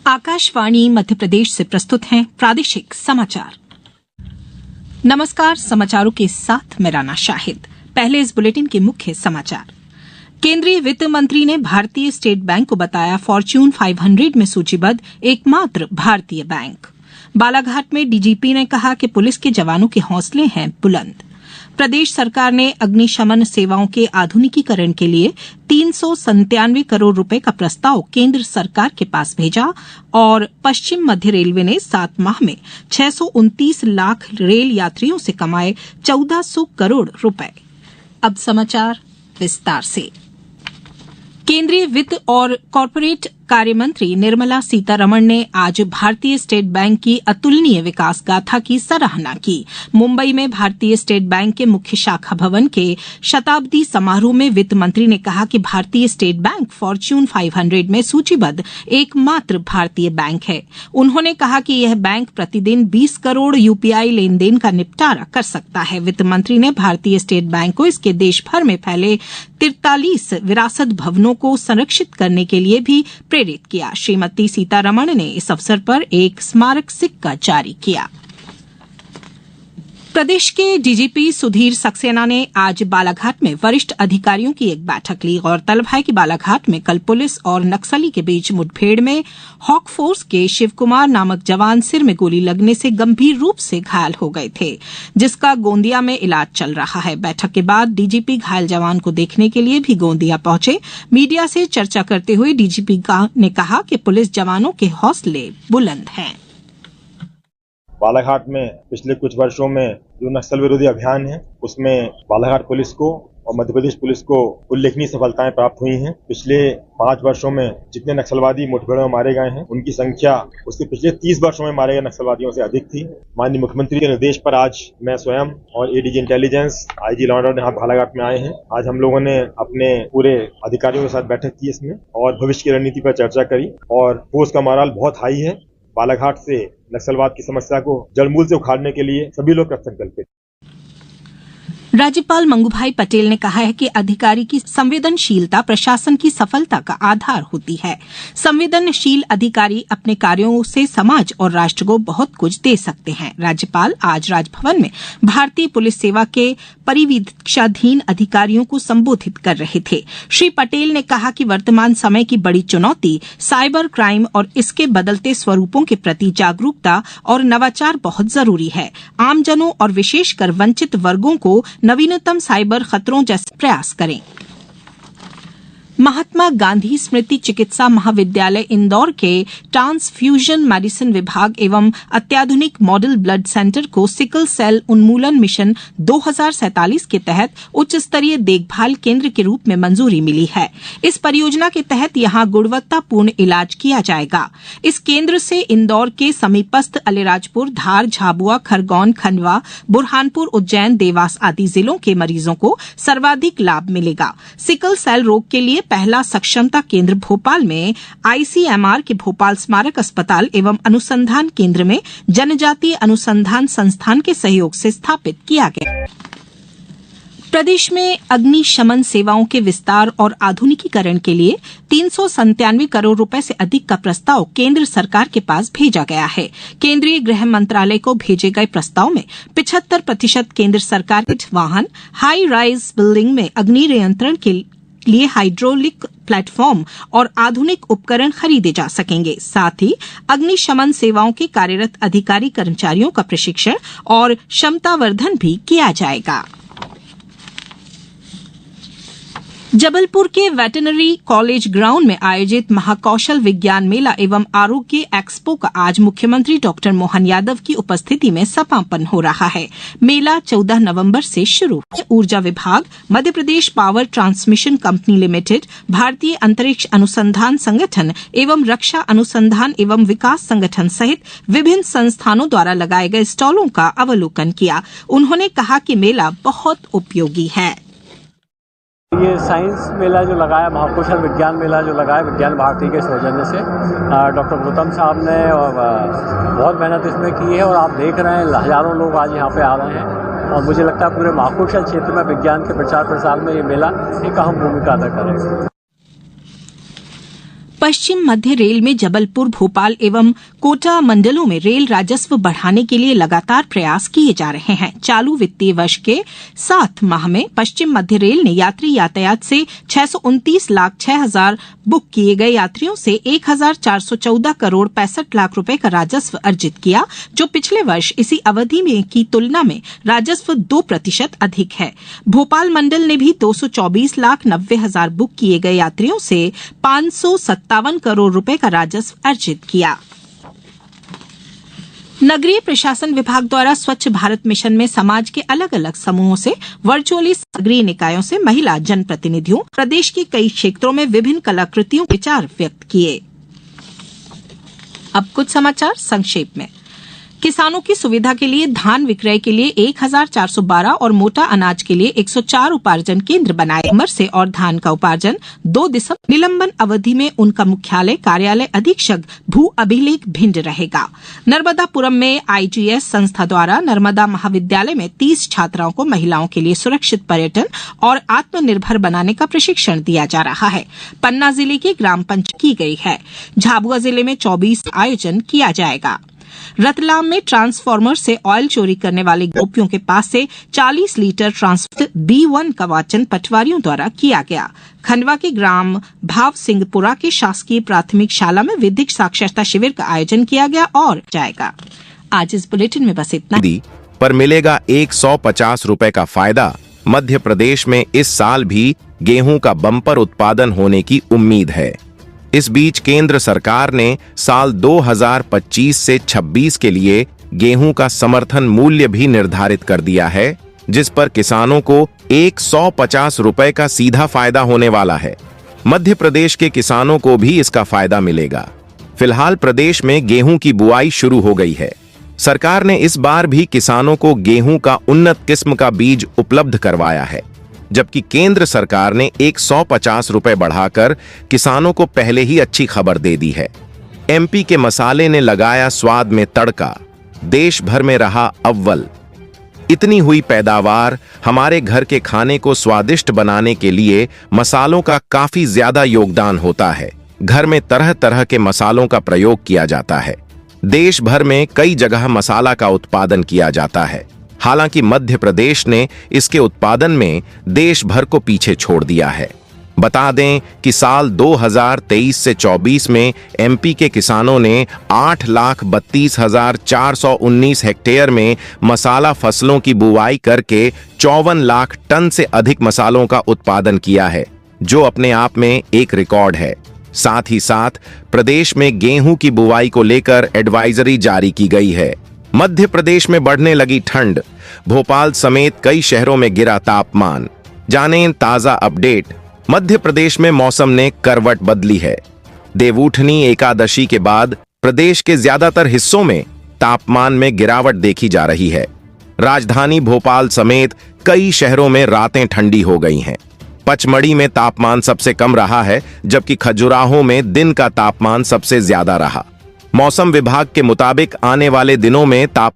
आकाशवाणी मध्य प्रदेश से प्रस्तुत हैं प्रादेशिक समाचार। नमस्कार, समाचारों के साथ मैं राना शाहिद। पहले इस बुलेटिन के मुख्य समाचार। केंद्रीय वित्त मंत्री ने भारतीय स्टेट बैंक को बताया फॉर्च्यून 500 में सूचीबद्ध एकमात्र भारतीय बैंक। बालाघाट में डीजीपी ने कहा कि पुलिस के जवानों के हौसले हैं बुलंद। प्रदेश सरकार ने अग्निशमन सेवाओं के आधुनिकीकरण के लिए 397 करोड़ रुपए का प्रस्ताव केंद्र सरकार के पास भेजा और पश्चिम मध्य रेलवे ने 7 माह में 629 लाख रेल यात्रियों से कमाए 1400 करोड़ रुपए। अब समाचार विस्तार से। केंद्रीय वित्त और कॉरपोरेट कार्य मंत्री निर्मला सीतारमण ने आज भारतीय स्टेट बैंक की अतुलनीय विकास गाथा की सराहना की। मुंबई में भारतीय स्टेट बैंक के मुख्य शाखा भवन के शताब्दी समारोह में वित्त मंत्री ने कहा कि भारतीय स्टेट बैंक फॉर्च्यून 500 में सूचीबद्ध एकमात्र भारतीय बैंक है। उन्होंने कहा कि यह बैंक प्रतिदिन 20 करोड़ यूपीआई लेनदेन का निपटारा कर सकता है। वित्त मंत्री ने भारतीय स्टेट बैंक को इसके देश भर में फैले 43 विरासत भवनों को संरक्षित करने के लिए भी प्रेरित किया। श्रीमती सीतारमण ने इस अवसर पर एक स्मारक सिक्का जारी किया। प्रदेश के डीजीपी सुधीर सक्सेना ने आज बालाघाट में वरिष्ठ अधिकारियों की एक बैठक ली। गौरतलब है कि बालाघाट में कल पुलिस और नक्सली के बीच मुठभेड़ में हॉक फोर्स के शिव कुमार नामक जवान सिर में गोली लगने से गंभीर रूप से घायल हो गए थे, जिसका गोंदिया में इलाज चल रहा है। बैठक के बाद डीजीपी घायल जवान को देखने के लिए भी गोंदिया पहुंचे। मीडिया से चर्चा करते हुए डीजीपी ने कहा कि पुलिस जवानों के हौसले बुलंद हैं। बालाघाट में पिछले कुछ वर्षों में जो नक्सल विरोधी अभियान है उसमें बालाघाट पुलिस को और मध्य प्रदेश पुलिस को उल्लेखनीय सफलताएं प्राप्त हुई हैं। पिछले 5 वर्षों में जितने नक्सलवादी मुठभेड़ों में मारे गए हैं उनकी संख्या उसके पिछले 30 वर्षों में मारे गए नक्सलवादियों से अधिक थी। माननीय मुख्यमंत्री के निर्देश पर आज मैं स्वयं और ADG intelligence IG law and order यहाँ बालाघाट में आए हैं। आज हम लोगों ने अपने पूरे अधिकारियों के साथ बैठक की इसमें और भविष्य की रणनीति पर चर्चा करी और फोर्स का मोराल बहुत हाई है। बालाघाट से नक्सलवाद की समस्या को जड़मूल से उखाड़ने के लिए सभी लोग कृतसंकल्पित। राज्यपाल मंगूभाई पटेल ने कहा है कि अधिकारी की संवेदनशीलता प्रशासन की सफलता का आधार होती है। संवेदनशील अधिकारी अपने कार्यों से समाज और राष्ट्र को बहुत कुछ दे सकते हैं। राज्यपाल आज राजभवन में भारतीय पुलिस सेवा के परिवीक्षाधीन अधिकारियों को संबोधित कर रहे थे। श्री पटेल ने कहा कि वर्तमान समय की बड़ी चुनौती साइबर क्राइम और इसके बदलते स्वरूपों के प्रति जागरूकता और नवाचार बहुत जरूरी है। आमजनों और विशेषकर वंचित वर्गों को नवीनतम साइबर खतरों जैसे प्रयास करें। महात्मा गांधी स्मृति चिकित्सा महाविद्यालय इंदौर के ट्रांसफ्यूजन मेडिसिन विभाग एवं अत्याधुनिक मॉडल ब्लड सेंटर को सिकल सेल उन्मूलन मिशन 2047 के तहत उच्च स्तरीय देखभाल केंद्र के रूप में मंजूरी मिली है। इस परियोजना के तहत यहां गुणवत्तापूर्ण इलाज किया जाएगा। इस केंद्र से इंदौर के समीपस्थ अलीराजपुर, धार, झाबुआ, खरगोन, खंडवा, बुरहानपुर, उज्जैन, देवास आदि जिलों के मरीजों को सर्वाधिक लाभ मिलेगा। सिकल सेल रोग के लिए पहला सक्षमता केंद्र भोपाल में आईसीएमआर के भोपाल स्मारक अस्पताल एवं अनुसंधान केंद्र में जनजातीय अनुसंधान संस्थान के सहयोग से स्थापित किया गया। प्रदेश में अग्निशमन सेवाओं के विस्तार और आधुनिकीकरण के लिए 397 करोड़ रुपए से अधिक का प्रस्ताव केंद्र सरकार के पास भेजा गया है। केंद्रीय गृह मंत्रालय को भेजे गए प्रस्ताव में 75% केंद्र सरकार के वाहन, हाई राइज बिल्डिंग में अग्नि नियंत्रण के लिए हाइड्रोलिक प्लेटफॉर्म और आधुनिक उपकरण खरीदे जा सकेंगे। साथ ही अग्निशमन सेवाओं के कार्यरत अधिकारी कर्मचारियों का प्रशिक्षण और क्षमतावर्धन भी किया जाएगा। जबलपुर के वेटरनरी कॉलेज ग्राउंड में आयोजित महाकौशल विज्ञान मेला एवं आरोग्य एक्सपो का आज मुख्यमंत्री डॉक्टर मोहन यादव की उपस्थिति में समापन हो रहा है। मेला 14 नवंबर से शुरू। ऊर्जा विभाग, Madhya Pradesh power transmission company limited, भारतीय अंतरिक्ष अनुसंधान संगठन एवं रक्षा अनुसंधान एवं विकास संगठन सहित विभिन्न संस्थानों द्वारा लगाए गए स्टॉलों का अवलोकन किया। उन्होंने कहा कि मेला बहुत उपयोगी है। ये साइंस मेला जो लगाया, महाकौशल विज्ञान मेला जो लगाया विज्ञान भारती के सौजन्य से डॉक्टर गौतम साहब ने बहुत मेहनत इसमें की है और आप देख रहे हैं हजारों लोग आज यहाँ पे आ रहे हैं और मुझे लगता है पूरे महाकौशल क्षेत्र में विज्ञान के प्रचार प्रसार में ये मेला एक अहम भूमिका अदा करेगा। पश्चिम मध्य रेल में जबलपुर, भोपाल एवं कोटा मंडलों में रेल राजस्व बढ़ाने के लिए लगातार प्रयास किए जा रहे हैं। चालू वित्तीय वर्ष के 7 माह में पश्चिम मध्य रेल ने यात्री यातायात से 629,06,000 बुक किए गए यात्रियों से 1,414 करोड़ 65 लाख रुपए का राजस्व अर्जित किया, जो पिछले वर्ष इसी अवधि में की तुलना में राजस्व 2% अधिक है। भोपाल मंडल ने भी 224,90,000 बुक किए गए यात्रियों से 557 करोड़ रुपए का राजस्व अर्जित किया। नगरीय प्रशासन विभाग द्वारा स्वच्छ भारत मिशन में समाज के अलग अलग समूहों से वर्चुअली नगरीय निकायों से महिला जनप्रतिनिधियों प्रदेश के कई क्षेत्रों में विभिन्न कलाकृतियों के विचार व्यक्त किए। अब कुछ समाचार संक्षेप में। किसानों की सुविधा के लिए धान विक्रय के लिए 1,412 और मोटा अनाज के लिए 104 उपार्जन केंद्र बनाए। उमर से और धान का उपार्जन 2 दिसंबर निलंबन अवधि में उनका मुख्यालय कार्यालय अधीक्षक भू अभिलेख भिंड रहेगा। नर्मदापुरम में आईजीएस संस्था द्वारा नर्मदा महाविद्यालय में 30 छात्राओं को महिलाओं के लिए सुरक्षित पर्यटन और आत्मनिर्भर बनाने का प्रशिक्षण दिया जा रहा है। पन्ना जिले की ग्राम पंचायत की गई है। झाबुआ जिले में 24 आयोजन किया जाएगा। रतलाम में ट्रांसफार्मर से ऑयल चोरी करने वाले गोपियों के पास से 40 लीटर ट्रांसफर B1 का वाचन पटवारियों द्वारा किया गया। खंडवा के ग्राम भाव सिंहपुरा के शासकीय प्राथमिक शाला में विधिक साक्षरता शिविर का आयोजन किया गया और जाएगा। आज इस बुलेटिन में बस इतना। पर मिलेगा 150 रुपए का फायदा। मध्य प्रदेश में इस साल भी गेहूं का बम्पर उत्पादन होने की उम्मीद है। इस बीच केंद्र सरकार ने साल 2025 से 26 के लिए गेहूं का समर्थन मूल्य भी निर्धारित कर दिया है, जिस पर किसानों को 150 रुपए का सीधा फायदा होने वाला है। मध्य प्रदेश के किसानों को भी इसका फायदा मिलेगा। फिलहाल प्रदेश में गेहूं की बुआई शुरू हो गई है। सरकार ने इस बार भी किसानों को गेहूं का उन्नत किस्म का बीज उपलब्ध करवाया है, जबकि केंद्र सरकार ने 150 रुपए बढ़ाकर किसानों को पहले ही अच्छी खबर दे दी है। एमपी के मसाले ने लगाया स्वाद में तड़का, देश भर में रहा अव्वल। इतनी हुई पैदावार। हमारे घर के खाने को स्वादिष्ट बनाने के लिए मसालों का काफी ज्यादा योगदान होता है। घर में तरह तरह के मसालों का प्रयोग किया जाता है। देश भर में कई जगह मसाला का उत्पादन किया जाता है। हालांकि मध्य प्रदेश ने इसके उत्पादन में देश भर को पीछे छोड़ दिया है। बता दें कि साल 2023 से 24 में एमपी के किसानों ने 8,32,419 हेक्टेयर में मसाला फसलों की बुआई करके 54 लाख टन से अधिक मसालों का उत्पादन किया है, जो अपने आप में एक रिकॉर्ड है। साथ ही साथ प्रदेश में गेहूं की बुआई को लेकर एडवाइजरी जारी की गई है। मध्य प्रदेश में बढ़ने लगी ठंड। भोपाल समेत कई शहरों में गिरा तापमान। जानें ताजा अपडेट। मध्य प्रदेश में मौसम ने करवट बदली है। देवउठनी एकादशी के बाद प्रदेश के ज्यादातर हिस्सों में तापमान में गिरावट देखी जा रही है। राजधानी भोपाल समेत कई शहरों में रातें ठंडी हो गई हैं। पचमढ़ी में तापमान सबसे कम रहा है, जबकि खजुराहो में दिन का तापमान सबसे ज्यादा रहा। मौसम विभाग के मुताबिक आने वाले दिनों में तापमान